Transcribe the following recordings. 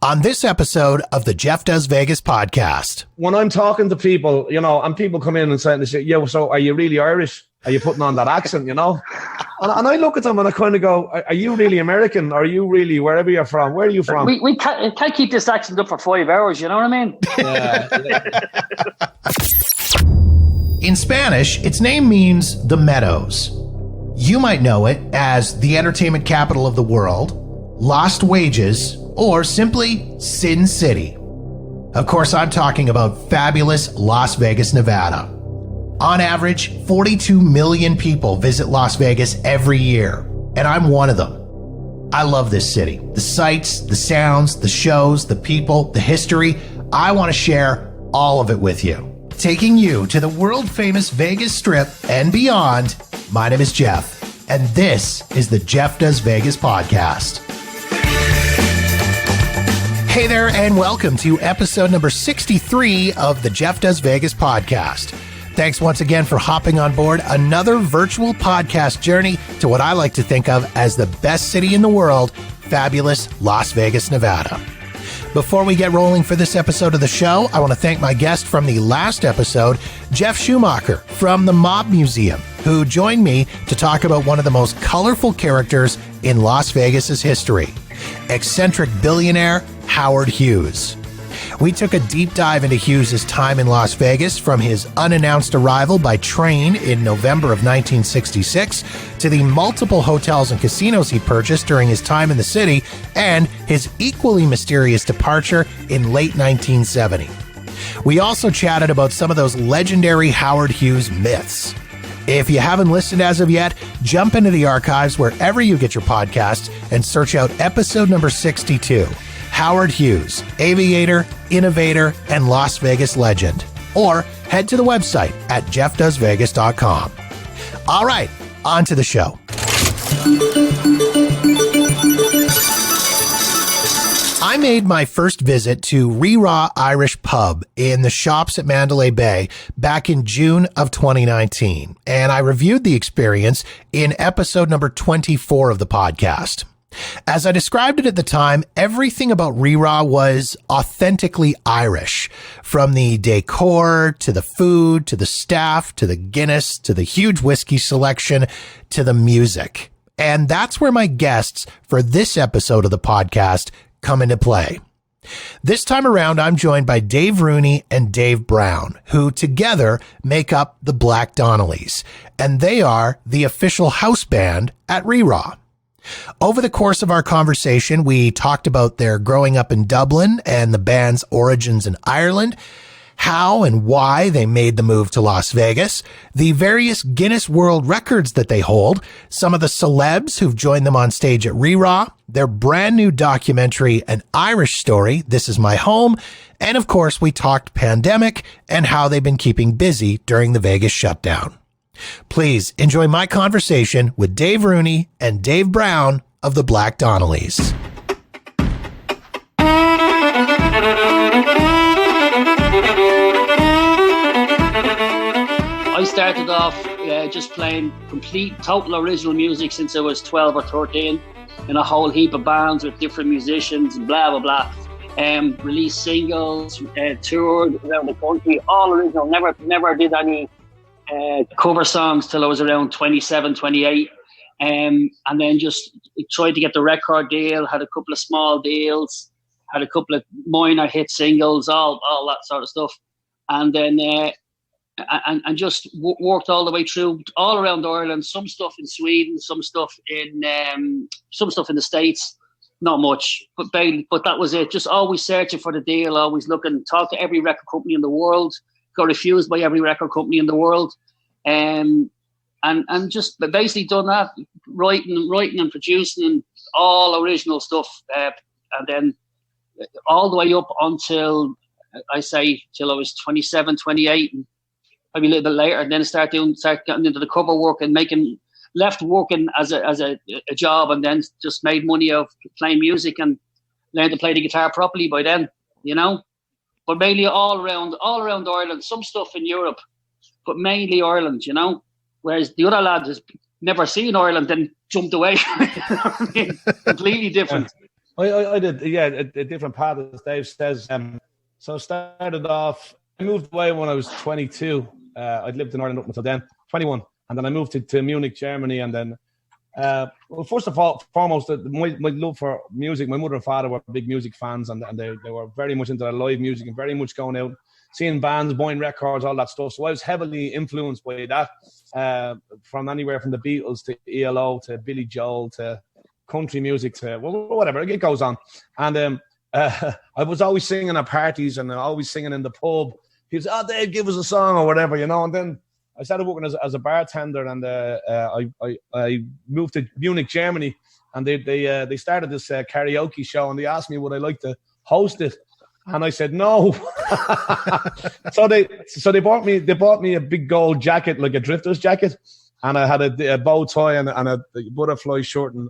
on this episode of the Jeff Does Vegas podcast. When I'm talking to people, and people come in and say, yeah, so are you really Irish? Are you putting on that accent, And I look at them and I kind of go, are you really American? Are you really wherever you're from? Where are you from? We can't keep this accent up for 5 hours, you know what I mean? Yeah. In Spanish, its name means the Meadows. You might know it as the entertainment capital of the world, Lost Wages, or simply Sin City. Of course, I'm talking about fabulous Las Vegas, Nevada. On average, 42 million people visit Las Vegas every year, and I'm one of them. I love this city. The sights, the sounds, the shows, the people, the history. I want to share all of it with you. Taking you to the world-famous Vegas Strip and beyond. My name is Jeff, and this is the Jeff Does Vegas podcast. Hey there, and welcome to episode number 63 of the Jeff Does Vegas podcast. Thanks once again for hopping on board another virtual podcast journey to what I like to think of as the best city in the world, fabulous Las Vegas, Nevada. Before we get rolling for this episode of the show, I want to thank my guest from the last episode, Jeff Schumacher from the Mob Museum, who joined me to talk about one of the most colorful characters in Las Vegas's history, eccentric billionaire Howard Hughes. We took a deep dive into Hughes' time in Las Vegas, from his unannounced arrival by train in November of 1966 to the multiple hotels and casinos he purchased during his time in the city, and his equally mysterious departure in late 1970. We also chatted about some of those legendary Howard Hughes myths. If you haven't listened as of yet, jump into the archives wherever you get your podcasts and search out episode number 62. Howard Hughes, aviator, innovator, and Las Vegas legend. Or head to the website at jeffdoesvegas.com. All right, on to the show. I made my first visit to Ree-Raw Irish Pub in the Shoppes At Mandalay Bay back in June of 2019, and I reviewed the experience in episode number 24 of the podcast. As I described it at the time, everything about Ree-Raw was authentically Irish. From the decor, to the food, to the staff, to the Guinness, to the huge whiskey selection, to the music. And that's where my guests for this episode of the podcast come into play. This time around, I'm joined by Dave Rooney and Dave Browne, who together make up the Black Donnellys, and they are the official house band at Ree-Raw. Over the course of our conversation, we talked about their growing up in Dublin and the band's origins in Ireland, how and why they made the move to Las Vegas, the various Guinness World Records that they hold, some of the celebs who've joined them on stage at Ree-Raw, their brand new documentary, An Irish Story, This Is My Home, and of course we talked pandemic and how they've been keeping busy during the Vegas shutdown. Please enjoy my conversation with Dave Rooney and Dave Browne of the Black Donnellys. I started off just playing complete, total original music since I was 12 or 13 in a whole heap of bands with different musicians and blah, blah, blah. Released singles, toured around the country, all original, never did any cover songs till I was around 27, 28. And then just tried to get the record deal, had a couple of small deals, had a couple of minor hit singles, all that sort of stuff. And then and just worked all the way through, all around Ireland, some stuff in Sweden, some stuff in the States, not much, but that was it. Just always searching for the deal, always looking, talk to every record company in the world, got refused by every record company in the world, and just basically done that, writing and producing and all original stuff, and then all the way up until till I was 27, 28, and maybe a little bit later, and then start getting into the cover work and left working as a job, and then just made money of playing music and learned to play the guitar properly by then, but mainly all around Ireland, some stuff in Europe, but mainly Ireland, whereas the other lad has never seen Ireland and jumped away from it. Completely different. I did, yeah, a different path, as Dave says. So I started off, I moved away when I was 22. I'd lived in Ireland up until then, 21. And then I moved to Munich, Germany. And then, well, first of all, foremost, my love for music, my mother and father were big music fans, and they were very much into their live music and very much going out, seeing bands, buying records, all that stuff. So I was heavily influenced by that, from anywhere from the Beatles to ELO to Billy Joel to country music to whatever, it goes on. And I was always singing at parties and always singing in the pub. He was, Dave, give us a song or whatever, And then I started working as a bartender, and I moved to Munich, Germany, and they started this karaoke show, and they asked me would I like to host it, and I said no. so they bought me a big gold jacket, like a drifter's jacket, and I had a bow tie and a butterfly shirt, and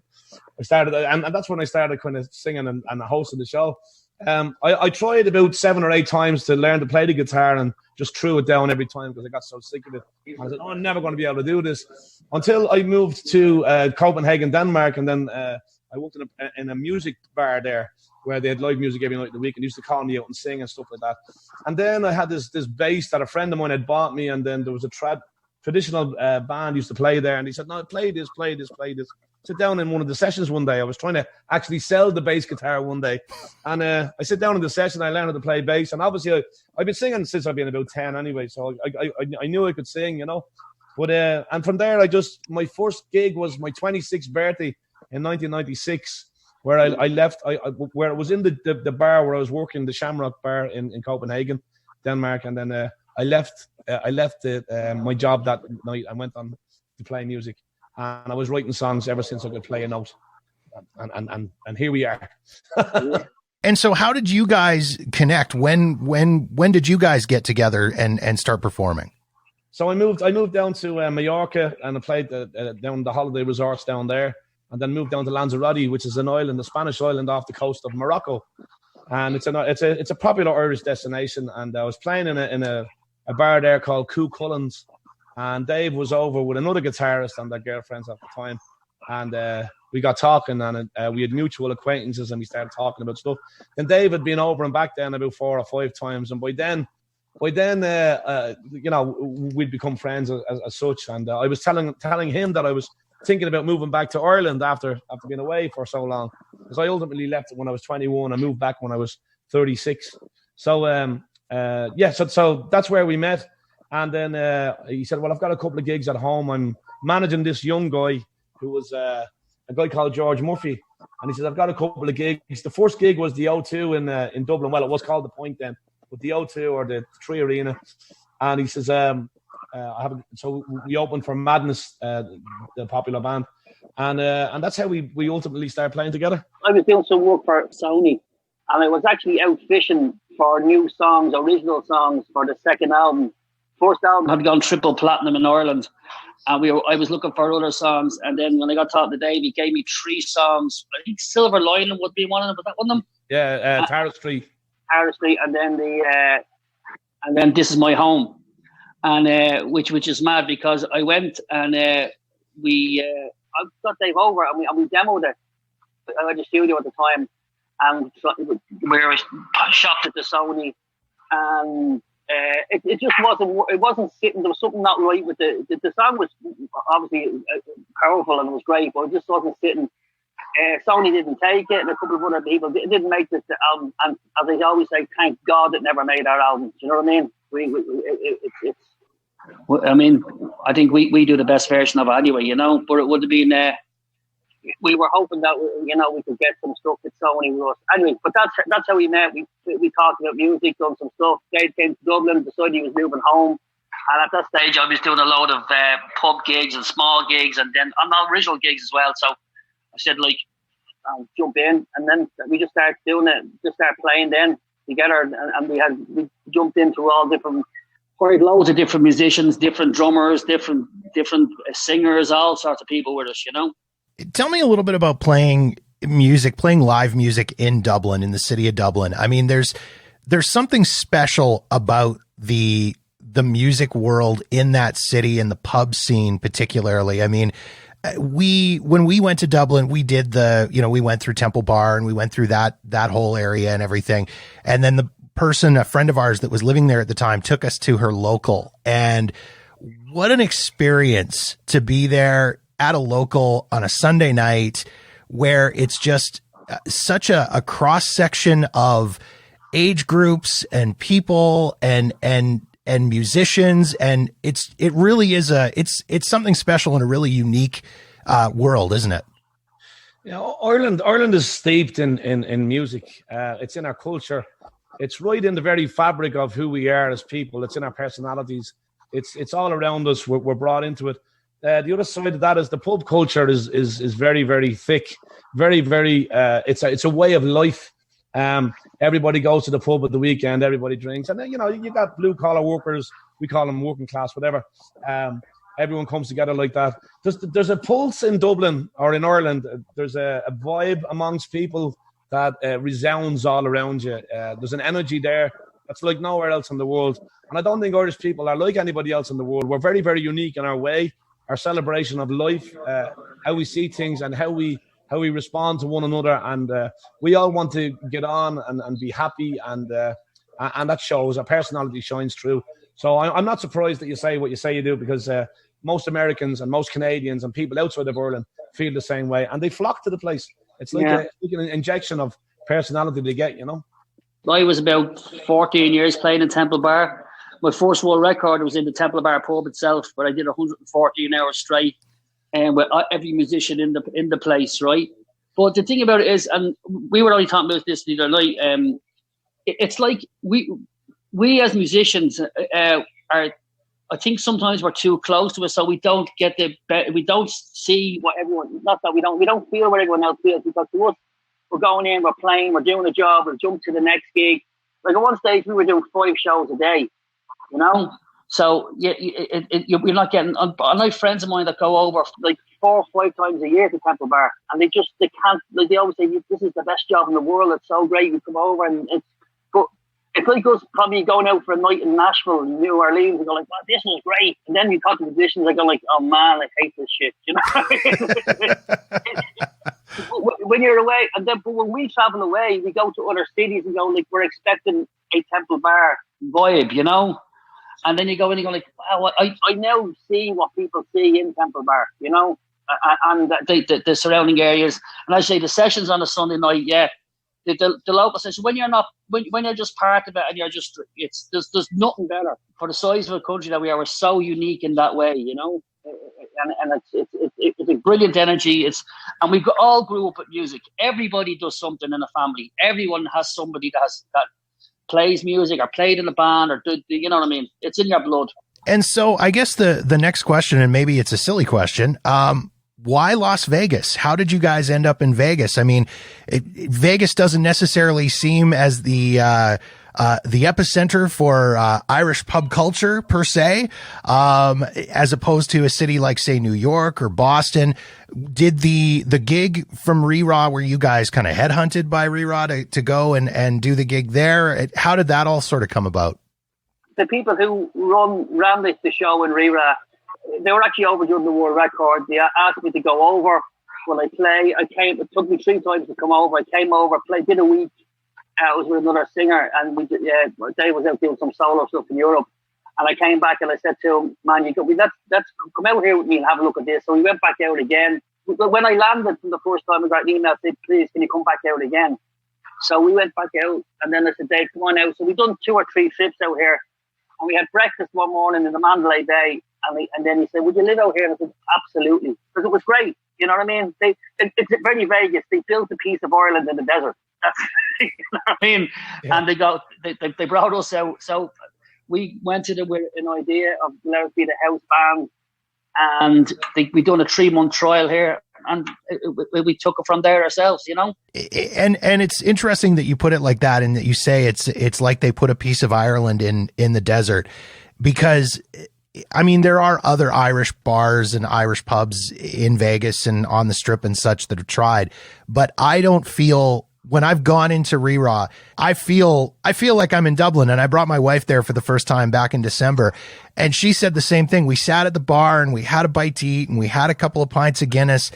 I started, and that's when I started kind of singing and hosting the show. I tried about 7 or 8 times to learn to play the guitar and just threw it down every time because I got so sick of it. I said, I'm never going to be able to do this, until I moved to Copenhagen, Denmark, and then I worked in a music bar there where they had live music every night of the week, and used to call me out and sing and stuff like that. And then I had this bass that a friend of mine had bought me, and then there was a traditional band used to play there, and he said, no, play this. Sit down in one of the sessions one day. I was trying to actually sell the bass guitar one day, and I sit down in the session. I learned how to play bass, and obviously I've been singing since I've been about 10 anyway, so I knew I could sing, But and from there, my first gig was my 26th birthday in 1996, where I left. Where it was in the bar where I was working, the Shamrock Bar in Copenhagen, Denmark, and then I left my job that night and went on to play music. And I was writing songs ever since I could play a note. And here we are. And so how did you guys connect? When did you guys get together and start performing? So I moved down to Mallorca, and I played down the holiday resorts down there, and then moved down to Lanzarote, which is an island, a Spanish island off the coast of Morocco. And it's a popular Irish destination. And I was playing in a bar there called Cú Chulain's. And Dave was over with another guitarist and their girlfriends at the time. And we got talking, and we had mutual acquaintances, and we started talking about stuff. Then Dave had been over and back then about 4 or 5 times. And by then, we'd become friends as such. And I was telling him that I was thinking about moving back to Ireland after being away for so long. Because I ultimately left when I was 21. I moved back when I was 36. So, so that's where we met. And then he said, well, I've got a couple of gigs at home. I'm managing this young guy who was a guy called George Murphy. And he says, I've got a couple of gigs. The first gig was the O2 in Dublin. Well, it was called The Point then, but the O2 or the 3 Arena. And he says, so we opened for Madness, the popular band. And that's how we ultimately started playing together. I was doing some work for Sony, and I was actually out fishing for new songs, original songs for the second album. First album had gone triple platinum in Ireland, and I was looking for other songs. And then when I got talking to Dave, he gave me 3 songs. I think Silver Lining would be one of them. Was that one of them? Yeah, Tara Street, and then This Is My Home, and which is mad because I went and I got Dave over and we demoed it. I had a studio at the time, and we were shopped at the Sony, and. It just wasn't sitting. There was something not right with the song. Was obviously powerful and it was great, but it just wasn't sitting. Sony didn't take it, and a couple of other people didn't make this album. And as I always say, thank God it never made our album. Do you know what I mean? I think we do the best version of it anyway, But it would have been. We were hoping that we could get some stuff with Sony with us. Anyway, but that's how we met. We talked about music, done some stuff. Dave came to Dublin, decided he was moving home, and at that stage I was doing a load of pub gigs and small gigs, and then on original gigs as well. So I said, I'll jump in, and then we just started doing it, just started playing then together, and we jumped into all different. Quite loads of different musicians, different drummers, different singers, all sorts of people with us, Tell me a little bit about playing live music in Dublin, in the city of Dublin. I mean, there's something special about the music world in that city and the pub scene particularly. I mean, when we went to Dublin, we did we went through Temple Bar and we went through that whole area and everything. And then a friend of ours that was living there at the time, took us to her local. And what an experience to be there at a local on a Sunday night, where it's just such a cross section of age groups and people and musicians. And it really is it's something special in a really unique world, isn't it? Ireland is steeped in music. It's in our culture. It's right in the very fabric of who we are as people. It's in our personalities. It's all around us. We're brought into it. The other side of that is the pub culture is very, very thick. Very, very. It's a way of life. Everybody goes to the pub at the weekend. Everybody drinks, and then you got blue collar workers. We call them working class, whatever. Everyone comes together like that. There's a pulse in Dublin or in Ireland. There's a vibe amongst people that resounds all around you. There's an energy there that's like nowhere else in the world. And I don't think Irish people are like anybody else in the world. We're very, very unique in our way, our celebration of life, how we see things and how we respond to one another. And we all want to get on and be happy. And that shows. Our personality shines through. So I'm not surprised that you say what you say you do, because most Americans and most Canadians and people outside of Ireland feel the same way. And they flock to the place. It's like an injection of personality they get, I was about 14 years playing in Temple Bar. My first world record was in the Temple Bar pub itself, where I did 114 hours straight, and with every musician in the place, right? But the thing about it is, and we were only talking about this the other night, it's like we as musicians are. I think sometimes we're too close to it, so we don't get we don't see what everyone. Not that we don't feel what everyone else feels, because to us, we're going in, we're playing, we're doing a job, we'll jump to the next gig. Like at one stage, we were doing 5 shows a day, So you're not getting. I have friends of mine that go over like 4 or 5 times a year to Temple Bar, and they can't. Like they always say, "This is the best job in the world. It's so great. You come over and it's like us probably going out for a night in Nashville and New Orleans and go like, wow, this is great. And then you talk to musicians, they go like, oh man, I hate this shit. When you're away, but when we travel away, we go to other cities and go like, we're expecting a Temple Bar vibe, And then you go in and you go like, wow, I now see what people see in Temple Bar, and the surrounding areas. And I say the sessions on a Sunday night, the local session, when you're just part of it and you're just, there's nothing better for the size of a country that we are. We're so unique in that way, and it's a brilliant energy. And we all grew up with music. Everybody does something in a family. Everyone has somebody that plays music or played in a band or you know what I mean? It's in your blood. And so I guess the next question, and maybe it's a silly question, why Las Vegas? How did you guys end up in Vegas? I mean, Vegas doesn't necessarily seem as the epicenter for Irish pub culture per se, as opposed to a city like, say, New York or Boston. Did the gig from Reraw, were you guys kind of headhunted by Reraw to go and do the gig there? How did that all sort of come about? The people who ran the show in Reraw, they were actually over during the World Record. They asked me to go over when I play. It took me 3 times to come over. I came over, did a week. I was with another singer, and Dave was out doing some solo stuff in Europe. And I came back and I said to him, man, let's come out here with me and have a look at this. So we went back out again. When I landed from the first time, I got an email saying, please, can you come back out again? So we went back out, and then I said, Dave, come on out. So we've done 2 or 3 trips out here. And we had breakfast one morning in the Mandalay Bay. And then he said, would you live out here? And I said, absolutely. Because it was great. You know what I mean? It's very Vegas. They built a piece of Ireland in the desert. That's, you know what I mean? Yeah. And they brought us out. So we went to them with an idea of let us be the house band. And we done a 3-month trial here. And we took it from there ourselves, And it's interesting that you put it like that, and that you say it's like they put a piece of Ireland in the desert, because I mean, there are other Irish bars and Irish pubs in Vegas and on the Strip and such that have tried, but I don't feel when I've gone into Reraw, I feel like I'm in Dublin, and I brought my wife there for the first time back in December, and she said the same thing. We sat at the bar and we had a bite to eat and we had a couple of pints of Guinness,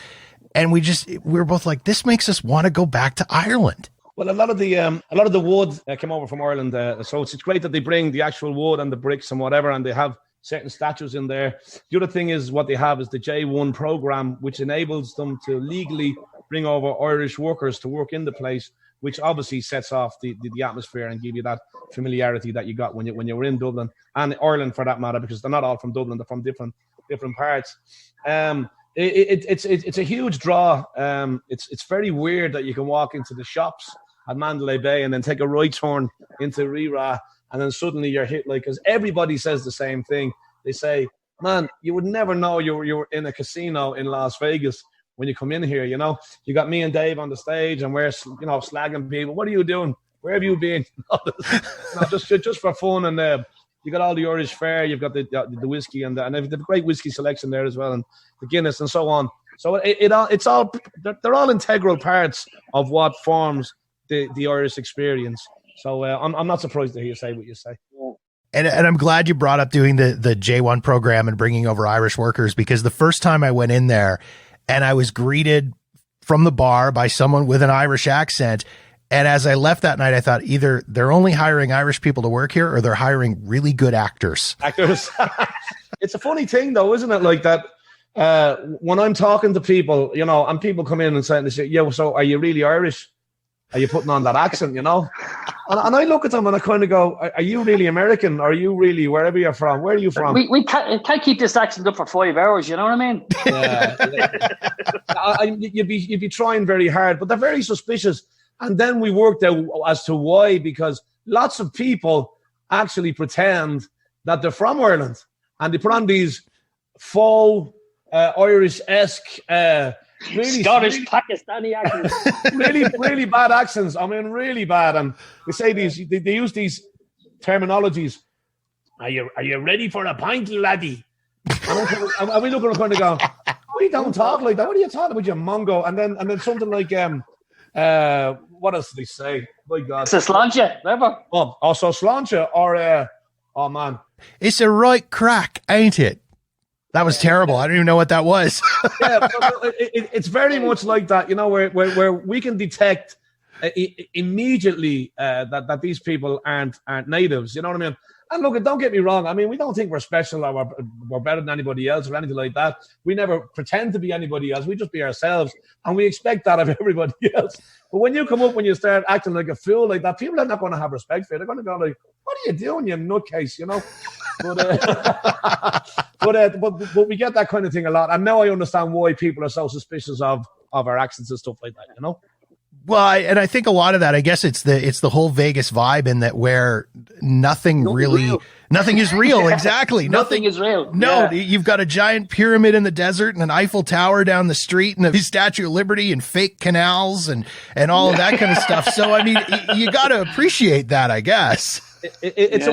and we were both like, this makes us want to go back to Ireland. Well, a lot of the wood came over from Ireland, so it's great that they bring the actual wood and the bricks and whatever, and they have certain statues in there. The other thing is what they have is the J1 program, which enables them to legally bring over Irish workers to work in the place, which obviously sets off the atmosphere and give you that familiarity that you got when you were in Dublin and Ireland for that matter, because they're not all from Dublin, they're from different parts. It's a huge draw. It's very weird that you can walk into the shops at Mandalay Bay and then take a right turn into Reraw, and then suddenly you're hit, like, because everybody says the same thing. They say, man, you would never know you were in a casino in Las Vegas when you come in here, you know. You got me and Dave on the stage and we're, slagging people. What are you doing? Where have you been? Just for fun. And you got all the Irish fare, you've got the whiskey and they've a great whiskey selection there as well, and the Guinness and so on. So they're all integral parts of what forms the Irish experience. So I'm not surprised to hear you say what you say. And I'm glad you brought up doing the J1 program and bringing over Irish workers, because the first time I went in there and I was greeted from the bar by someone with an Irish accent, and as I left that night, I thought either they're only hiring Irish people to work here or they're hiring really good actors. It's a funny thing though, isn't it? Like that, when I'm talking to people, and people come in and say, yeah, so are you really Irish? Are you putting on that accent, And I look at them and I kind of go, are you really American? Are you really wherever you're from? Where are you from? We can't keep this accent up for 5 hours, you know what I mean? Yeah. You'd be trying very hard, but they're very suspicious. And then we worked out as to why, because lots of people actually pretend that they're from Ireland and they put on these faux Irish-esque really Scottish, Pakistani accents. really bad accents. I mean, really bad. And they say they use these terminologies. Are you ready for a pint, laddie? And we look at them kind of go, we don't talk like that. What are you talking about, you mongo? And then something like what else did they say? My God. It's a sláinte, never. Oh, so sláinte or oh man. It's a right crack, ain't it? That was terrible. I don't even know what that was. Yeah, but it's very much like that, where we can detect immediately that these people aren't natives. You know what I mean? And look, don't get me wrong. I mean, we don't think we're special or we're better than anybody else or anything like that. We never pretend to be anybody else. We just be ourselves, and we expect that of everybody else. But when you come up, when you start acting like a fool like that, people are not going to have respect for you. They're going to go like, "What are you doing, you nutcase?" But we get that kind of thing a lot, and now I understand why people are so suspicious of our accents and stuff like that. Well, I think a lot of that, I guess it's the whole Vegas vibe, in that where nothing is real. Exactly. Nothing is real. No, you've got a giant pyramid in the desert and an Eiffel Tower down the street and a Statue of Liberty and fake canals and all of that kind of stuff. So, I mean, you got to appreciate that, I guess. It's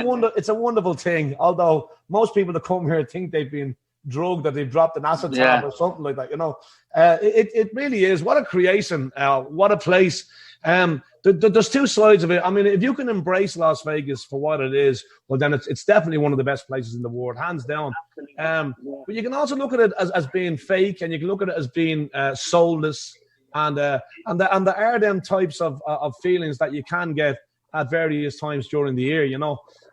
a wonderful thing. Although most people that come here think they've been drugged, that they've dropped an acid tab or something like that. It really is. What a creation! What a place! There's two sides of it. I mean, if you can embrace Las Vegas for what it is, well, then it's definitely one of the best places in the world, hands down. But you can also look at it as being fake, and you can look at it as being soulless, and there are them types of feelings that you can get at various times during the year,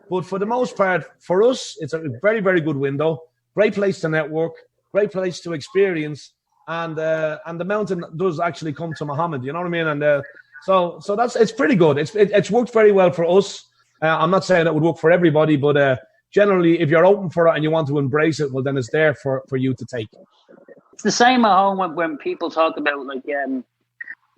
But for the most part, for us, it's a very, very good window. Great place to network, great place to experience, and the mountain does actually come to Muhammad. You know what I mean? And so it's pretty good. It's worked very well for us. I'm not saying it would work for everybody, but generally, if you're open for it and you want to embrace it, well, then it's there for you to take. It's the same at home when people talk about like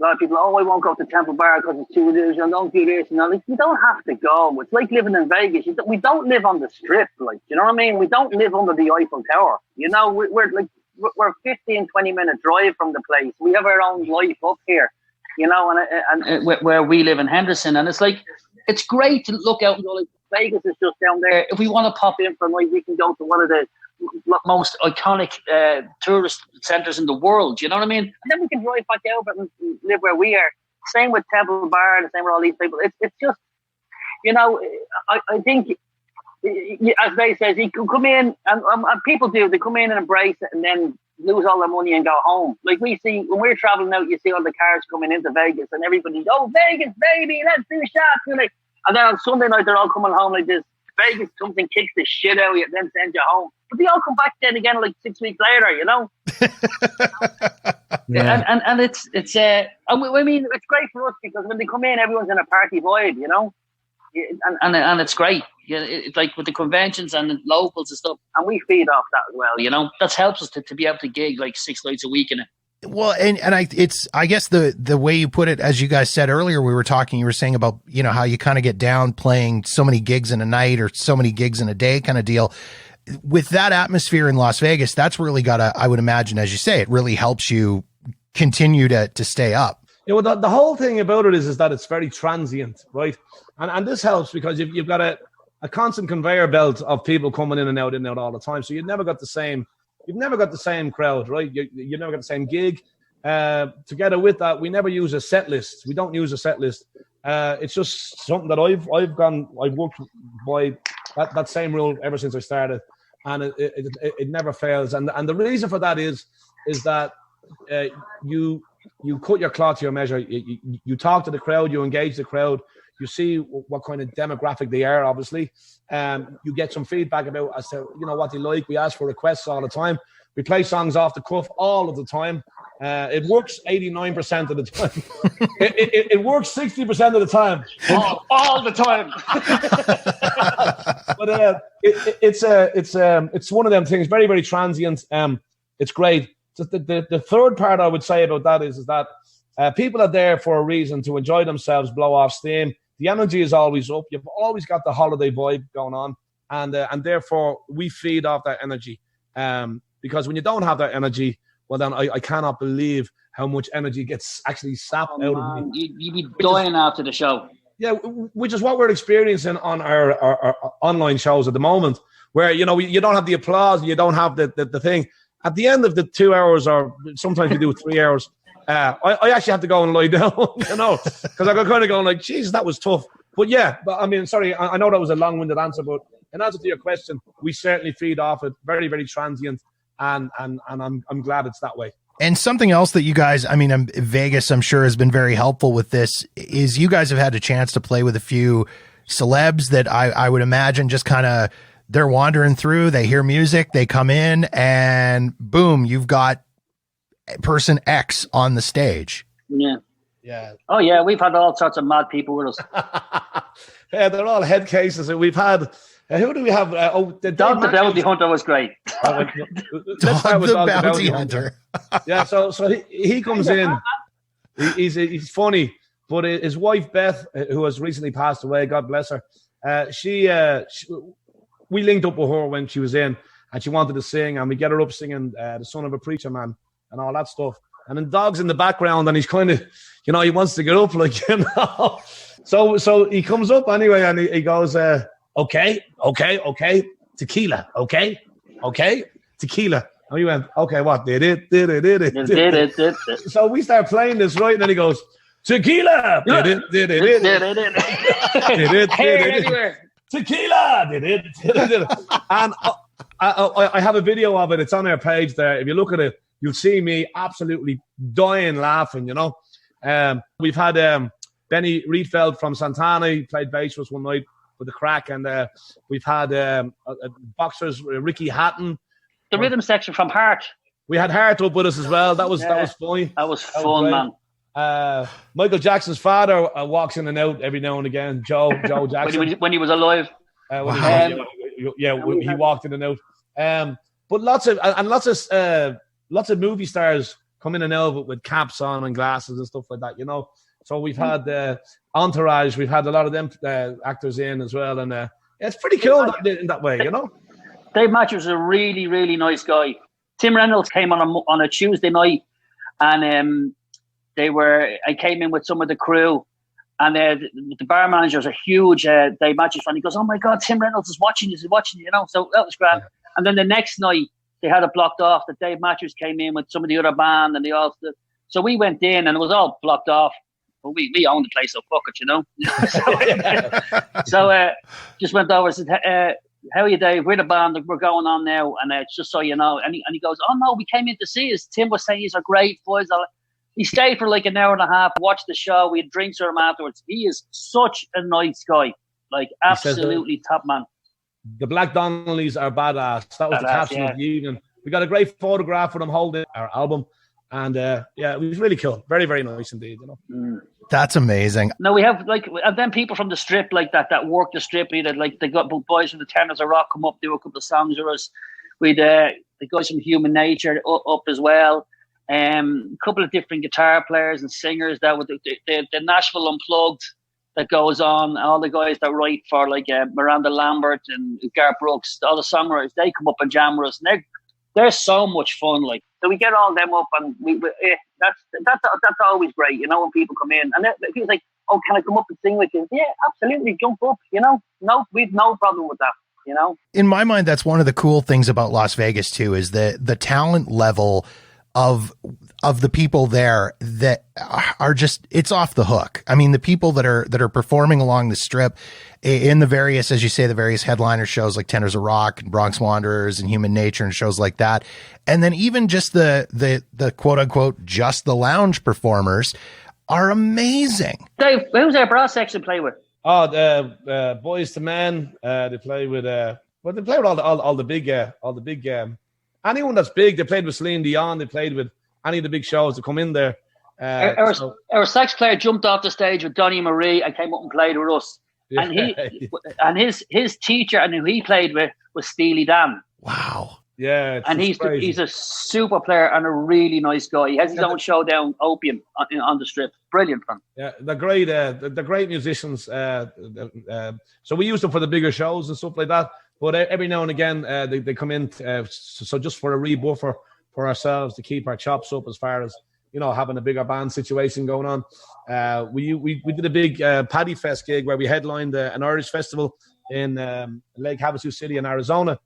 a lot of people, I won't go to Temple Bar because it's too loose, and don't do this. Like, you don't have to go. It's like living in Vegas. We don't live on the strip, like, you know what I mean? We don't live under the Eiffel Tower. We're 15, 20-minute drive from the place. We have our own life up here, and where we live in Henderson. And it's like, it's great to look out and go, like, Vegas is just down there. If we want to pop in for a night, we can go to one of the most iconic tourist centres in the world, you know what I mean? And then we can drive back over and live where we are. Same with Temple Bar, the same with all these people. It's just, you know, I think, as they says, he can come in, and people do, they come in and embrace it and then lose all their money and go home. Like we see, when we're traveling out, you see all the cars coming into Vegas and everybody's, oh, Vegas, baby, let's do shots. And then on Sunday night, they're all coming home like this. Vegas comes and kicks the shit out of you, then sends you home. But they all come back then again like 6 weeks later, you know? Yeah. And it's I mean, it's great for us because when they come in, everyone's in a party vibe, you know? And it's great. Yeah, it's like with the conventions and the locals and stuff. And we feed off that as well, You know, that helps us to be able to gig like 6 nights a week in it. Well, I guess the way you put it, as you guys said earlier, you were saying about, you know, how you kind of get down playing so many gigs in a night or so many gigs in a day kind of deal. With that atmosphere in Las Vegas, that's really I would imagine, as you say, it really helps you continue to stay up. You know, the whole thing about it is that it's very transient, right? And this helps because you've got a constant conveyor belt of people coming in and out all the time. So you've never got the same crowd, right? You never got the same gig. Together with that, we never use a set list. We don't use a set list. It's just something that I've worked by that same rule ever since I started, and it never fails. And the reason for that is that you cut your cloth to your measure. You talk to the crowd, you engage the crowd, you see what kind of demographic they are. Obviously, you get some feedback about as to, you know, what they like. We ask for requests all the time. We play songs off the cuff all of the time. It works 89% of the time. It works 60% of the time. All the time. But it's one of them things. Very, very transient. It's great. Just the third part I would say about that is that people are there for a reason, to enjoy themselves, blow off steam. The energy is always up. You've always got the holiday vibe going on, and therefore we feed off that energy. Because when you don't have that energy, well, then I cannot believe how much energy gets actually sapped out of me. You'd be dying after the show. Yeah, which is what we're experiencing on our online shows at the moment, where, you know, you don't have the applause, you don't have the thing. At the end of the 2 hours, or sometimes we do 3 hours, I actually have to go and lie down, you know, because I got kind of going like, geez, that was tough. But yeah, I mean, sorry, I know that was a long-winded answer, but in answer to your question, we certainly feed off it. Very, very transient, and I'm glad it's that way. And something else that you guys, I mean, Vegas, I'm sure, has been very helpful with this, is you guys have had a chance to play with a few celebs that I would imagine just kind of, they're wandering through, they hear music, they come in, and boom, you've got person X on the stage. Yeah. Yeah. Oh, yeah, we've had all sorts of mad people with us. Yeah, they're all head cases. We've had, who do we have? The Bounty Hunter was great. Dog the Bounty Hunter. Yeah, so he comes in. He's funny, but his wife Beth, who has recently passed away, God bless her, we linked up with her when she was in, and she wanted to sing, and we get her up singing "The Son of a Preacher Man" and all that stuff. And then Dog's in the background, and he's kind of, you know, he wants to get up, like, you know. So he comes up anyway, and he goes, okay, tequila, okay, tequila. And we went, okay, what? Did it. So we start playing this, right? And then he goes, tequila, did it. Everywhere. Tequila, did it. And I have a video of it. It's on our page there. If you look at it, you'll see me absolutely dying laughing, you know. We've had Benny Riedfeld from Santana. He played bass for us one night with the crack. And we've had boxers, Ricky Hatton. The rhythm section from Heart. We had Heart up with us as well. That was funny. That was fun, man. Michael Jackson's father walks in and out every now and again. Joe Jackson. when he was alive. He walked in and out. But lots of movie stars come in and out with caps on and glasses and stuff like that, you know. So we've had Entourage. We've had a lot of them actors in as well, and it's pretty cool in that way, you know. Dave Matthews is a really, really nice guy. Tim Reynolds came on a Tuesday night, and I came in with some of the crew, and the bar manager's a huge Dave Matthews fan. He goes, "Oh my God, Tim Reynolds is watching you, you know." So that was grand. And then the next night they had it blocked off that Dave Matthews came in with some of the other band, and they all. So we went in, and it was all blocked off. but we own the place, so fuck it, you know. So just went over and said, how are you, Dave? We're the band, we're going on now, and it's just so you know. And he goes, oh no, we came in to see us. Tim was saying these are great boys. He stayed for like an hour and a half, watched the show. We had drinks with him afterwards. He is such a nice guy, like absolutely top man. The Black Donnellys are badass. That was the caption of the evening. We got a great photograph of them holding our album, and it was really cool. Very, very nice indeed. You know. That's amazing. No, we have and then people from the strip like that work the strip. We had like they got boys from the Tenors of Rock come up, do a couple of songs with us. We'd the guys from Human Nature up as well. A couple of different guitar players and singers that with the Nashville Unplugged that goes on. All the guys that write for like Miranda Lambert and Garth Brooks, all the songwriters, they come up and jam with us. And they're so much fun. Like, so we get all them up, and that's always great, you know, when people come in and people like, oh, can I come up and sing with you? Yeah, absolutely, jump up, you know. No, we've no problem with that, you know. In my mind, that's one of the cool things about Las Vegas too, is the talent level of the people there that are just, it's off the hook. I mean, the people that are performing along the strip in the various, as you say, the various headliner shows like Tenors of Rock and Bronx Wanderers and Human Nature and shows like that. And then even just the quote unquote, just the lounge performers are amazing. Dave, who's our brass section play with? Oh, the Boys to Men. They play with, they play with all the big, anyone that's big. They played with Celine Dion. They played with any of the big shows that come in there. Our sax player jumped off the stage with Donnie Marie and came up and played with us. Yeah. And his teacher and who he played with was Steely Dan. Wow. Yeah. And he's a super player and a really nice guy. He has his own show down Opium on the strip. Brilliant fun. Yeah, they're great. They're great musicians. So we use them for the bigger shows and stuff like that. But every now and again, they come in. So just for a rebuffer for ourselves to keep our chops up as far as, you know, having a bigger band situation going on. We did a big Paddy Fest gig where we headlined an Irish festival in Lake Havasu City in Arizona.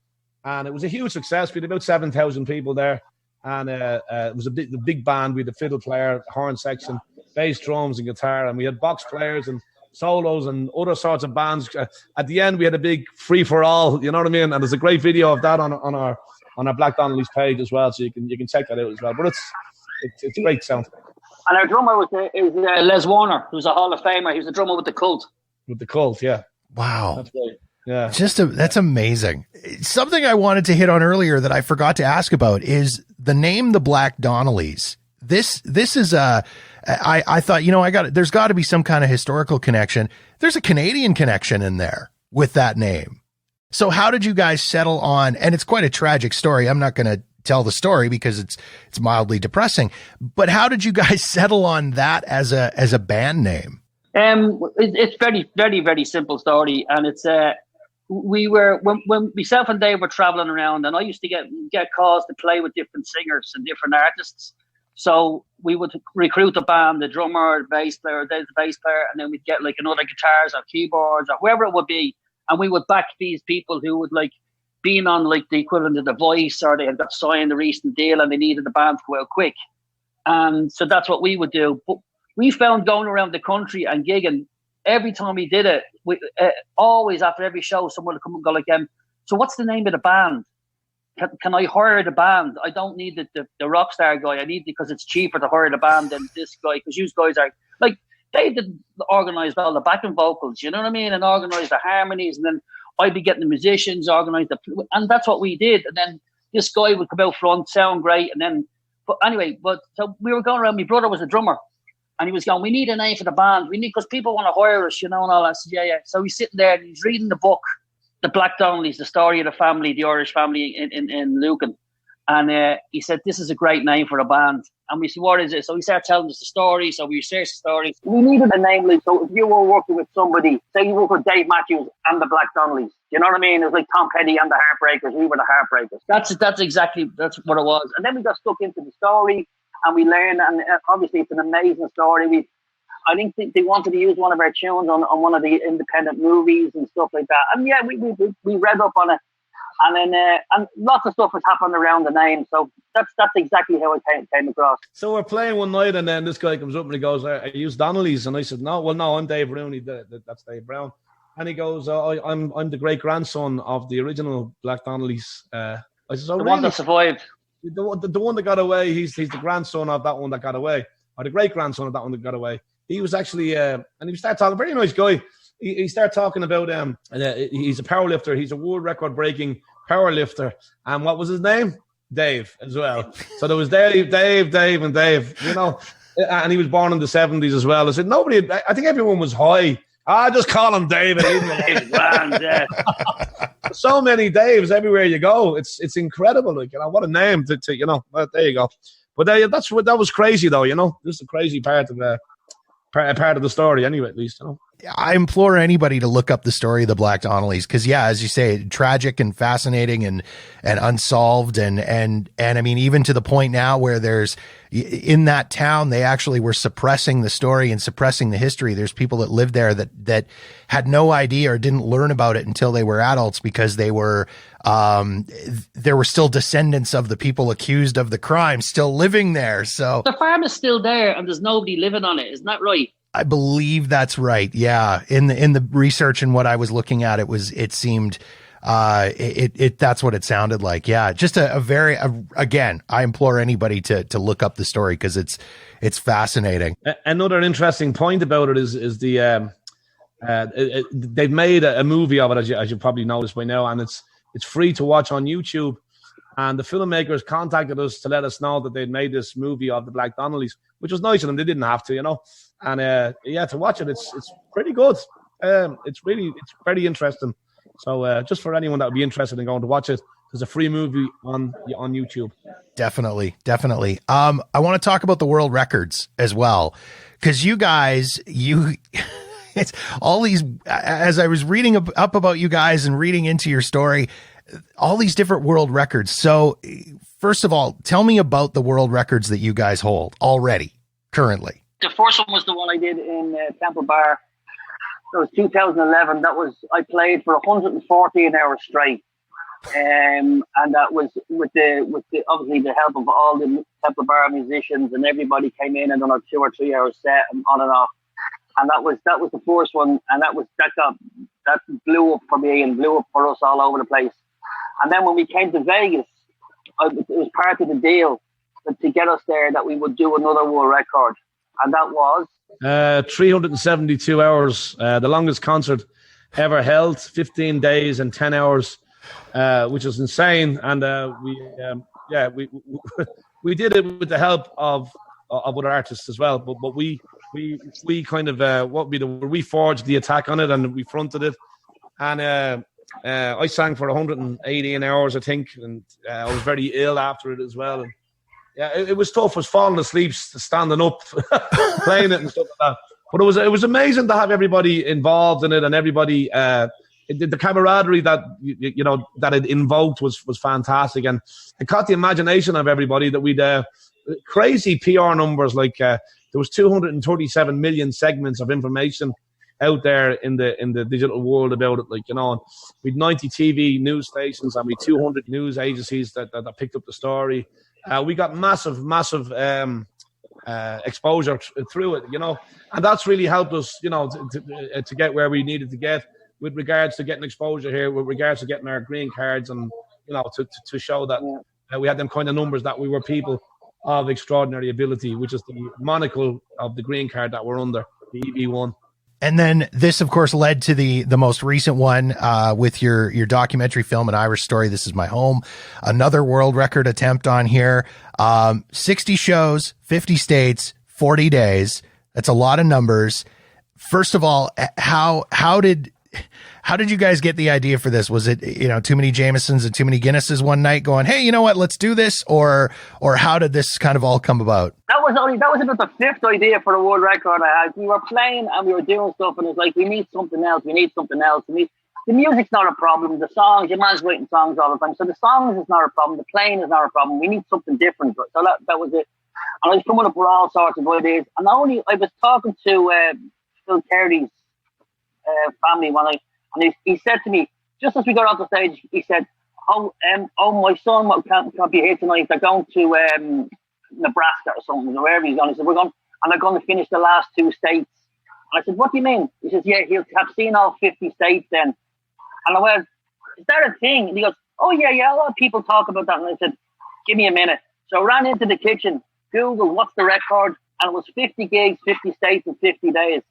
And it was a huge success. We had about 7,000 people there. And it was a big band. We had a fiddle player, horn section, bass, drums and guitar. And we had box players and solos and other sorts of bands. At the end, we had a big free-for-all, you know what I mean? And there's a great video of that on our Black Donnellys page as well. So you can check that out as well. But it's a great sound. And our drummer was Les Warner, who's a Hall of Famer. He was the drummer with the Cult. With the Cult, yeah. Wow. That's great. Yeah. That's amazing. Something I wanted to hit on earlier that I forgot to ask about is the name, the Black Donnellys. This is I thought, you know, there's got to be some kind of historical connection. There's a Canadian connection in there with that name. So how did you guys settle on, and it's quite a tragic story. I'm not going to tell the story because it's mildly depressing, but how did you guys settle on that as a band name? It's very, very, very simple story. And it's, we were, when myself and Dave were traveling around, and I used to get calls to play with different singers and different artists. So we would recruit a band, the drummer, the bass player, Dave's the bass player, and then we'd get like another guitars or keyboards or whoever it would be. And we would back these people who would like being on like the equivalent of The Voice, or they had got signed a recent deal and they needed the band to go out quick. And so that's what we would do. But we found going around the country and gigging, every time we did it, we always after every show, someone would come and go like, so what's the name of the band? Can I hire the band? I don't need the rock star guy. I need, because it's cheaper to hire the band than this guy, because you guys are like, they did organize all the backing vocals, you know what I mean? And organize the harmonies, and then I'd be getting the musicians, organize and that's what we did. And then this guy would come out front, sound great. And then, so we were going around, my brother was a drummer, and he was going, we need a name for the band. We need, because people want to hire us, you know, and all that. I said, yeah. So he's sitting there and he's reading the book, The Black Donnellys, the story of the family, the Irish family in Lucan. And he said, this is a great name for a band. And we said, what is it? So he started telling us the story. So we researched the story. We needed a name, like, so if you were working with somebody, say you work with Dave Matthews and the Black Donnellys, you know what I mean? It was like Tom Petty and the Heartbreakers. We were the Heartbreakers. That's what it was. And then we got stuck into the story and we learned, and obviously it's an amazing story. I think they wanted to use one of our tunes on one of the independent movies and stuff like that. And yeah, we read up on it. And then and lots of stuff has happened around the name. So that's exactly how I came across. So we're playing one night, and then this guy comes up and he goes, "Are you Donnellys?" And I said, "No, I'm Dave Rooney. That's Dave Browne." And he goes, I'm the great grandson of the original Black Donnellys. I said, "Oh, The really?" one that survived. The one that got away. He's the grandson of that one that got away, or the great grandson of that one that got away. He was actually, and he started talking. Very nice guy. He started talking about he's a powerlifter. He's a world record breaking powerlifter. And what was his name? Dave as well. So there was Dave, and Dave. You know, and he was born in the 70s as well. I said nobody. I think everyone was high. I just call him Dave. Yeah. So many Daves everywhere you go. It's incredible. Like, you know, what a name to you know. Well, there you go. But that was crazy though. You know, this is a crazy part of the story. Anyway, at least you know. I implore anybody to look up the story of the Black Donnellys because, yeah, as you say, tragic and fascinating and unsolved and I mean, even to the point now where there's in that town they actually were suppressing the story and suppressing the history. There's people that lived there that had no idea or didn't learn about it until they were adults because they were there were still descendants of the people accused of the crime still living there. So the farm is still there and there's nobody living on it. Isn't that right? I believe that's right. Yeah. In the research and what I was looking at, it seemed, that's what it sounded like. Yeah. Just again, I implore anybody to look up the story because it's fascinating. Another interesting point about it is they've made a movie of it, as you probably noticed by now, and it's free to watch on YouTube. And the filmmakers contacted us to let us know that they'd made this movie of the Black Donnellys, which was nice of them. They didn't have to, you know. And to watch it, it's pretty good. It's very interesting. So just for anyone that would be interested in going to watch it, there's a free movie on YouTube. Definitely. I want to talk about the world records as well, because you guys, it's all these. As I was reading up about you guys and reading into your story, all these different world records. So first of all, tell me about the world records that you guys hold already, currently. The first one was the one I did in Temple Bar. It was 2011. I played for 114 hours straight. And that was with the obviously the help of all the Temple Bar musicians, and everybody came in and done a 2 or 3 hour set and on and off. And that was the first one, and that blew up for me and blew up for us all over the place. And then when we came to Vegas, it was part of the deal to get us there that we would do another world record, and that was 372 hours, the longest concert ever held, 15 days and 10 hours, which is insane. And we did it with the help of other artists as well. But we kind of we forged the attack on it and we fronted it. And I sang for 118 hours, I think, and I was very ill after it as well. And yeah, it was tough. I was falling asleep, standing up, playing it and stuff like that. But it was amazing to have everybody involved in it, and everybody the camaraderie that that it invoked was fantastic, and it caught the imagination of everybody. That we'd crazy PR numbers, like there was 237 million segments of information out there in the digital world about it, and we'd 90 TV news stations and we 200 news agencies that picked up the story. We got massive exposure through it, and that's really helped us, to get where we needed to get with regards to getting exposure here, with regards to getting our green cards, and to show that we had them kind of numbers, that we were people of extraordinary ability, which is the monocle of the green card that we're under, the EB1. And then this, of course, led to the most recent one with your documentary film, An Irish Story, This Is My Home. Another world record attempt on here. 60 shows, 50 states, 40 days. That's a lot of numbers. First of all, how did you guys get the idea for this? Was it, too many Jamesons and too many Guinnesses one night going, hey, you know what, let's do this? Or how did this kind of all come about? That was about the fifth idea for the world record I had. We were playing and we were doing stuff, and it was like, we need something else. The music's not a problem. The songs, your man's writing songs all the time. So the songs is not a problem. The playing is not a problem. We need something different. So that was it. And I was coming up with all sorts of ideas. And I was talking to Phil Carey's family one night, and he said to me, just as we got off the stage, he said, my son can't be here tonight. They're going to Nebraska or something, or wherever he's going. He said, and they're going to finish the last 2 states. And I said, what do you mean? He says, yeah, he'll have seen all 50 states then. And I went, is that a thing? And he goes, oh, yeah, a lot of people talk about that. And I said, give me a minute. So I ran into the kitchen, Googled what's the record, and it was 50 gigs, 50 states in 50 days.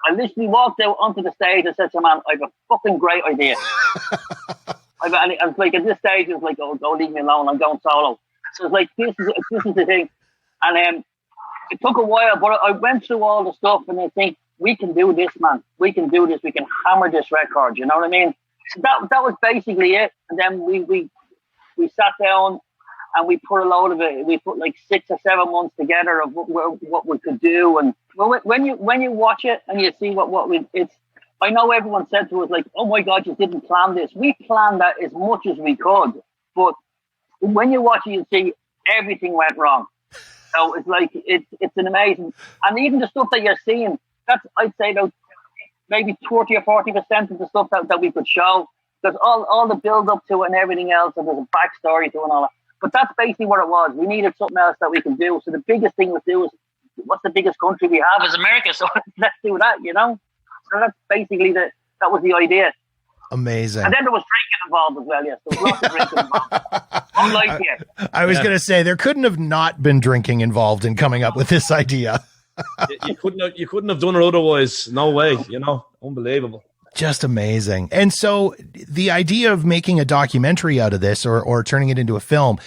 I literally walked out onto the stage and said to him, man, I have a fucking great idea. And it's like, at this stage, it's like, oh, don't leave me alone, I'm going solo. So it's like, this is the thing. And it took a while, but I went through all the stuff and I think, we can do this, man. We can do this. We can hammer this record. You know what I mean? So that was basically it. And then we sat down and we put a load of it. We put like 6 or 7 months together of what we could do. And when you watch it and you see I know everyone said to us like, oh my God, you didn't plan this. We planned that as much as we could, but when you watch it, you see everything went wrong. So it's like it's an amazing, and even the stuff that you're seeing, that's I'd say about maybe 30 or 40% of the stuff that we could show. There's all the build up to it and everything else, and there's a backstory to it and all that. But that's basically what it was. We needed something else that we can do. So the biggest thing we do is, what's the biggest country we have is America. So let's do that, you know. So that's basically that was the idea. Amazing. And then there was drinking involved as well. Yes, there was lots of drinking involved. Unlike you. I was going to say there couldn't have not been drinking involved in coming up with this idea. You couldn't have done it otherwise. No way. You know, unbelievable. Just amazing. And so the idea of making a documentary out of this or turning it into a film,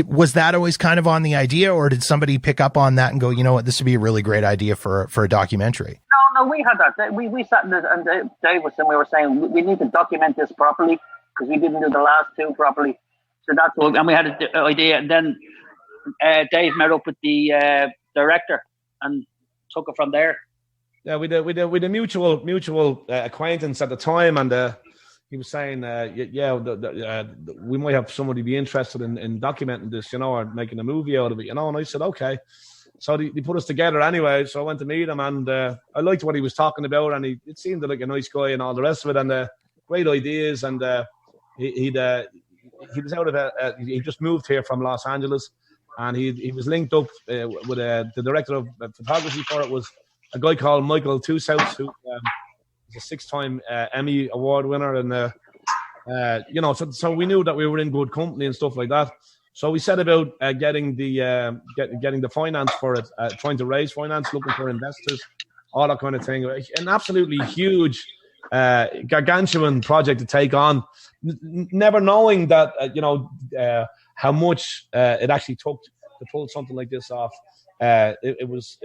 was that always kind of on the idea, or did somebody pick up on that and go, you know what, this would be a really great idea for a documentary? No, we had that. We sat and Dave was saying, we were saying we need to document this properly because we didn't do the last 2 properly. So that's what, and we had an idea. And then Dave met up with the director and took it from there. Yeah, we did a mutual acquaintance at the time, and he was saying, we might have somebody be interested in documenting this, you know, or making a movie out of it, you know. And I said, okay. So they put us together anyway. So I went to meet him, and I liked what he was talking about, and it seemed like a nice guy and all the rest of it, and great ideas. And he was out of he just moved here from Los Angeles, and he was linked up with the director of photography for it was a guy called Michael Tushouse, who is a 6-time Emmy Award winner, and you know, so we knew that we were in good company and stuff like that. So we set about getting the finance for it, trying to raise finance, looking for investors, all that kind of thing. An absolutely huge, gargantuan project to take on, never knowing that how much it actually took to pull something like this off. It was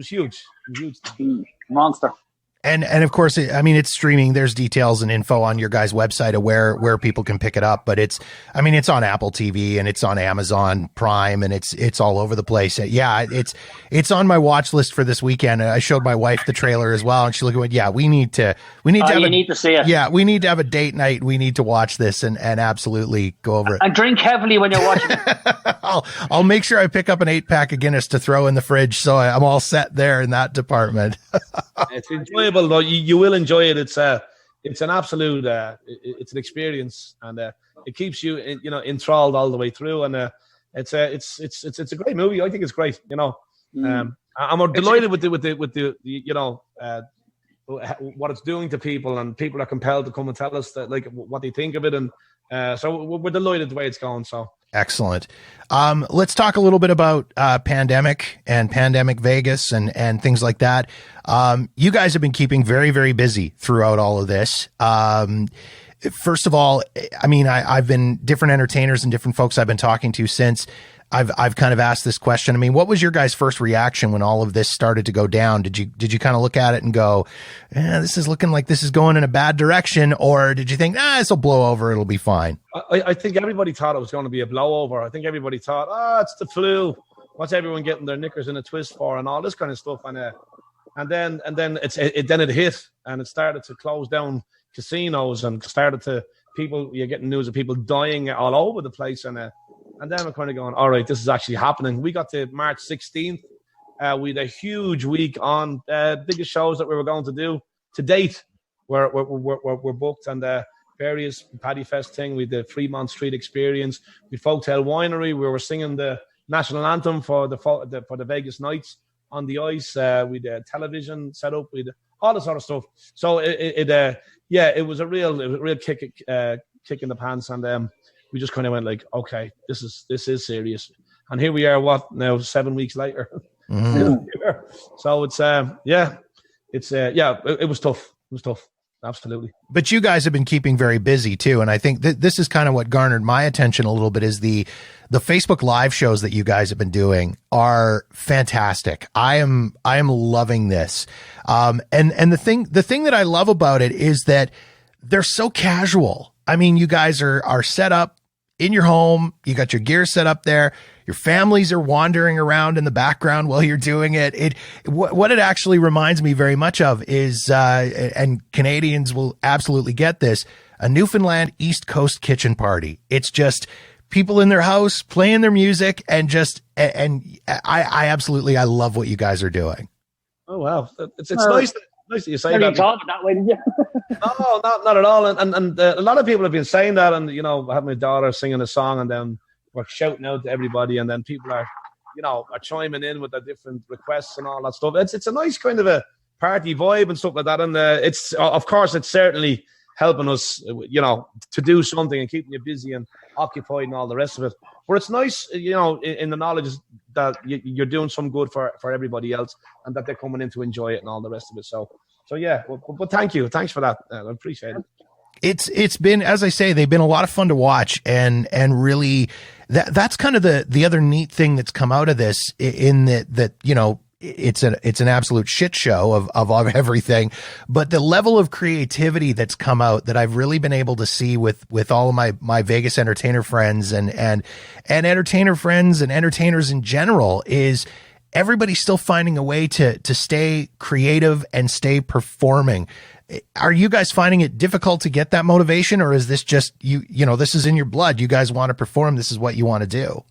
huge. Monster. And of course, I mean, it's streaming. There's details and info on your guys' website of where people can pick it up. But it's on Apple TV and it's on Amazon Prime and it's all over the place. Yeah, it's on my watch list for this weekend. I showed my wife the trailer as well, and she looked at it. Yeah, we need to see it. Yeah, we need to have a date night. We need to watch this and absolutely go over it. And drink heavily when you're watching it. I'll make sure I pick up an 8-pack of Guinness to throw in the fridge, so I'm all set there in that department. It's enjoyable. Though you will enjoy it. It's an absolute it's an experience, and it keeps you enthralled all the way through, and it's a great movie. I think it's great, you know. I'm delighted with the what it's doing to people, and people are compelled to come and tell us that, like, what they think of it, and so we're delighted the way it's going. So excellent. Let's talk a little bit about pandemic and pandemic Vegas and things like that. You guys have been keeping very, very busy throughout all of this. First of all, I mean, I've been different entertainers and different folks I've been talking to since I've kind of asked this question. I mean, what was your guys' first reaction when all of this started to go down? Did you kind of look at it and go, this is looking like this is going in a bad direction? Or did you think, this will blow over, it'll be fine? I think everybody thought it was going to be a blowover. I think everybody thought, it's the flu. What's everyone getting their knickers in a twist for, and all this kind of stuff. And then it hit, and it started to close down casinos, and you're getting news of people dying all over the place, and then we're kind of going, all right, this is actually happening. We got to March 16th. We had a huge week on biggest shows that we were going to do to date. We're booked, and various Paddy Fest thing. We did Fremont Street Experience. We Folktail Winery. We were singing the national anthem for the Vegas Knights on the ice. We did television set up. We did all this sort of stuff. So it was a real kick in the pants, and we just kind of went like, okay, this is serious. And here we are. What now? 7 weeks later. Mm-hmm. So it was tough. It was tough. Absolutely. But you guys have been keeping very busy too. And I think this is kind of what garnered my attention a little bit is the Facebook live shows that you guys have been doing are fantastic. I am loving this. And the thing that I love about it is that they're so casual. I mean, you guys are set up in your home. You got your gear set up there. Your families are wandering around in the background while you're doing it. What it actually reminds me very much of is, and Canadians will absolutely get this, a Newfoundland East Coast kitchen party. It's just people in their house playing their music and I love what you guys are doing. Oh, wow. It's nice. Nice that you say that. Thought that way, did you? No, not at all. And a lot of people have been saying that, and I have my daughter singing a song, and then we're shouting out to everybody, and then people are chiming in with their different requests and all that stuff. It's a nice kind of a party vibe and stuff like that, and it's certainly helping us, to do something and keeping you busy and occupied and all the rest of it. But it's nice, in the knowledge that you're doing some good for everybody else, and that they're coming in to enjoy it and all the rest of it. So yeah, but thank you. Thanks for that. I appreciate it. It's been, as I say, they've been a lot of fun to watch, and really that's kind of the other neat thing that's come out of this, in that it's an absolute shit show of everything, but the level of creativity that's come out that I've really been able to see with all of my Vegas entertainer friends and entertainer friends and entertainers in general is everybody's still finding a way to stay creative and stay performing. Are you guys finding it difficult to get that motivation, or is this just this is in your blood? You guys want to perform. This is what you want to do.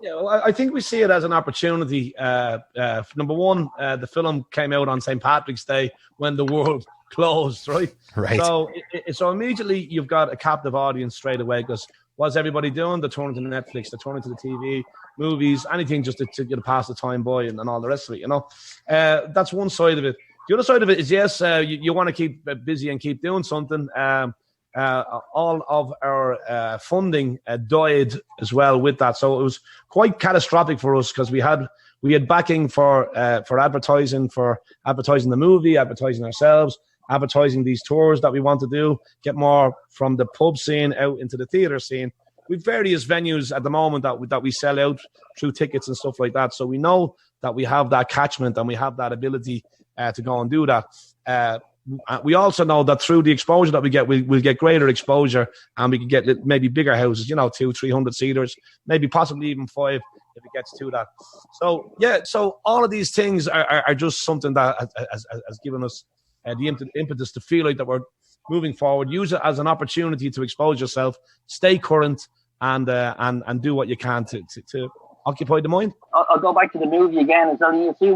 Yeah, well, I think we see it as an opportunity. Number one, the film came out on St. Patrick's Day when the world closed, right? Right. So immediately you've got a captive audience straight away, because what's everybody doing? They're turning to Netflix, they're turning to the TV, movies, anything just to pass the time by and all the rest of it, That's one side of it. The other side of it is, yes, you want to keep busy and keep doing something. All of our funding died as well with that, so it was quite catastrophic for us, because we had backing for advertising the movie, advertising ourselves, advertising these tours that we want to do, get more from the pub scene out into the theatre scene. We've various venues at the moment that we sell out through tickets and stuff like that, so we know that we have that catchment and we have that ability to go and do that. We also know that through the exposure that we get, we'll get greater exposure, and we can get maybe bigger houses, 200-300 seaters, maybe possibly even 5 if it gets to that. So yeah, so all of these things are just something that has given us the impetus to feel like that we're moving forward. Use it as an opportunity to expose yourself, stay current, and do what you can to occupy the mind. I'll go back to the movie again. So you see,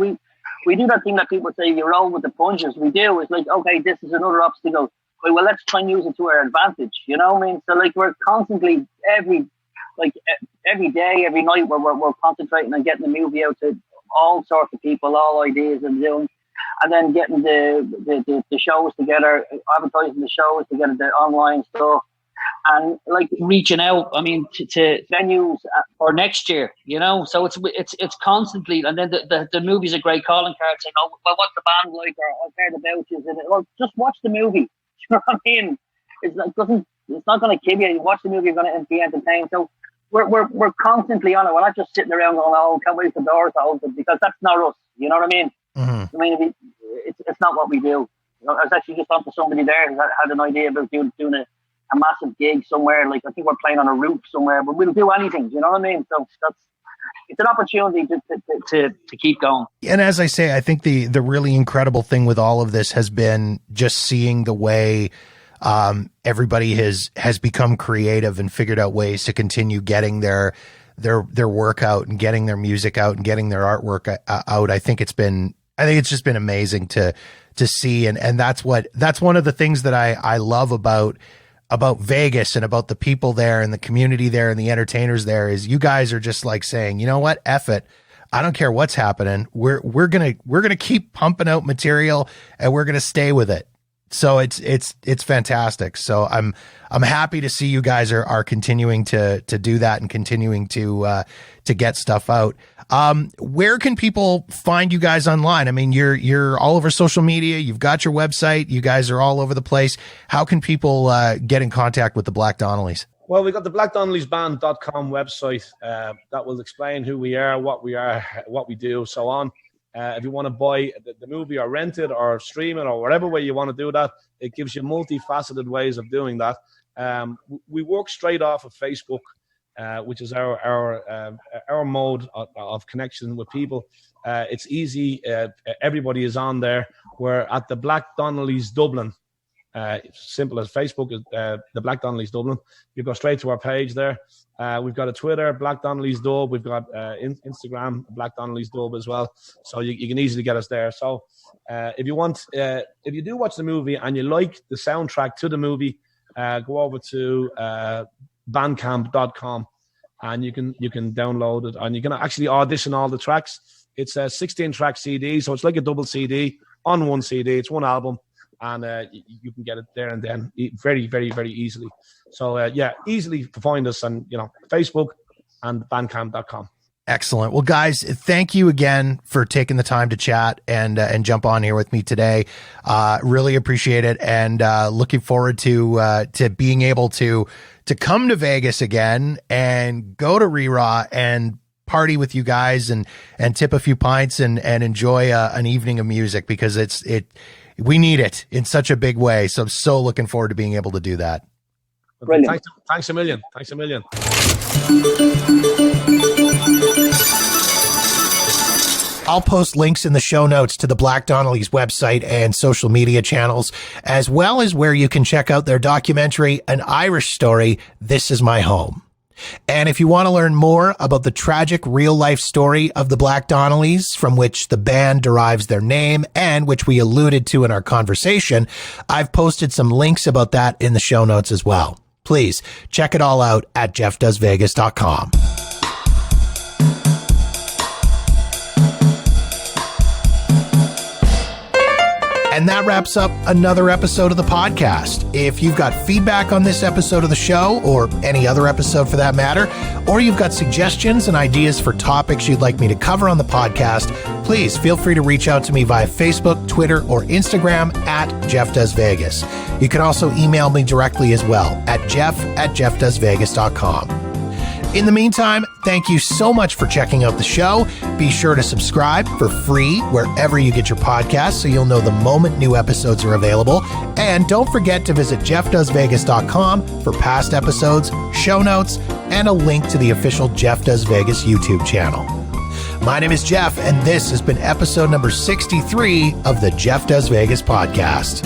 we do that thing that people say, you roll with the punches. We do. It's like, okay, this is another obstacle. Well, let's try and use it to our advantage. You know what I mean? So like we're constantly every day, every night, we're concentrating on getting the movie out to all sorts of people, all ideas and doing, and then getting the shows together, advertising the shows together, the online stuff. And like reaching out, to venues for next year, So it's constantly, and then the movie's a great calling card, saying, "Oh, well, what's the band like?" Or "I've heard about you." Well, just watch the movie. You know what I mean? It's not going to kill you. You watch the movie, you're going to be entertained. So we're constantly on it. We're not just sitting around going, "Oh, can't wait for the doors to open," because that's not us. You know what I mean? Mm-hmm. It's not what we do. I was actually just talking to somebody there who had an idea about doing a massive gig somewhere, like I think we're playing on a roof somewhere, but we'll do anything, you know what I mean? So it's an opportunity to keep going. And as I say, I think the really incredible thing with all of this has been just seeing the way everybody has become creative and figured out ways to continue getting their work out and getting their music out and getting their artwork out. I think it's just been amazing to see. And that's one of the things that I love about about Vegas and about the people there and the community there and the entertainers there is you guys are just like saying, you know what, F it. I don't care what's happening. We're going to keep pumping out material and we're going to stay with it. So it's fantastic. So I'm happy to see you guys are continuing to do that and continuing to get stuff out. Where can people find you guys online? I mean, you're all over social media. You've got your website. You guys are all over the place. How can people get in contact with the Black Donnellys? Well, we got the blackdonnellysband.com website that will explain who we are, what we do, so on. If you want to buy the movie or rent it or stream it or whatever way you want to do that, it gives you multifaceted ways of doing that. We work straight off of Facebook, which is our mode of connection with people. It's easy. Everybody is on there. We're at the Black Donnellys Dublin. Simple as Facebook is the Black Donnellys Dublin. You go straight to our page there. We've got a Twitter, Black Donnellys Dub. We've got Instagram, Black Donnellys Dub as well. So you can easily get us there. So if you do watch the movie and you like the soundtrack to the movie, go over to bandcamp.com and you can download it and you can actually audition all the tracks. It's a 16-track CD, so it's like a double CD on one CD. It's one album. And you can get it there and then very, very, very easily. So, easily find us on, Facebook and bandcamp.com. Excellent. Well, guys, thank you again for taking the time to chat and jump on here with me today. Really appreciate it. And looking forward to being able to come to Vegas again and go to Re-Raw and party with you guys and tip a few pints and enjoy an evening of music, because we need it in such a big way. So I'm so looking forward to being able to do that. Brilliant. Thanks a million. Thanks a million. I'll post links in the show notes to the Black Donnellys website and social media channels, as well as where you can check out their documentary, An Irish Story, This Is My Home. And if you want to learn more about the tragic real-life story of the Black Donnellys, from which the band derives their name and which we alluded to in our conversation, I've posted some links about that in the show notes as well. Please check it all out at jeffdoesvegas.com. And that wraps up another episode of the podcast. If you've got feedback on this episode of the show, or any other episode for that matter, or you've got suggestions and ideas for topics you'd like me to cover on the podcast, please feel free to reach out to me via Facebook, Twitter, or Instagram at JeffDoesVegas. You can also email me directly as well at jeff@jeffdoesvegas.com. In the meantime, thank you so much for checking out the show. Be sure to subscribe for free wherever you get your podcasts so you'll know the moment new episodes are available. And don't forget to visit jeffdoesvegas.com for past episodes, show notes, and a link to the official Jeff Does Vegas YouTube channel. My name is Jeff, and this has been episode number 63 of the Jeff Does Vegas podcast.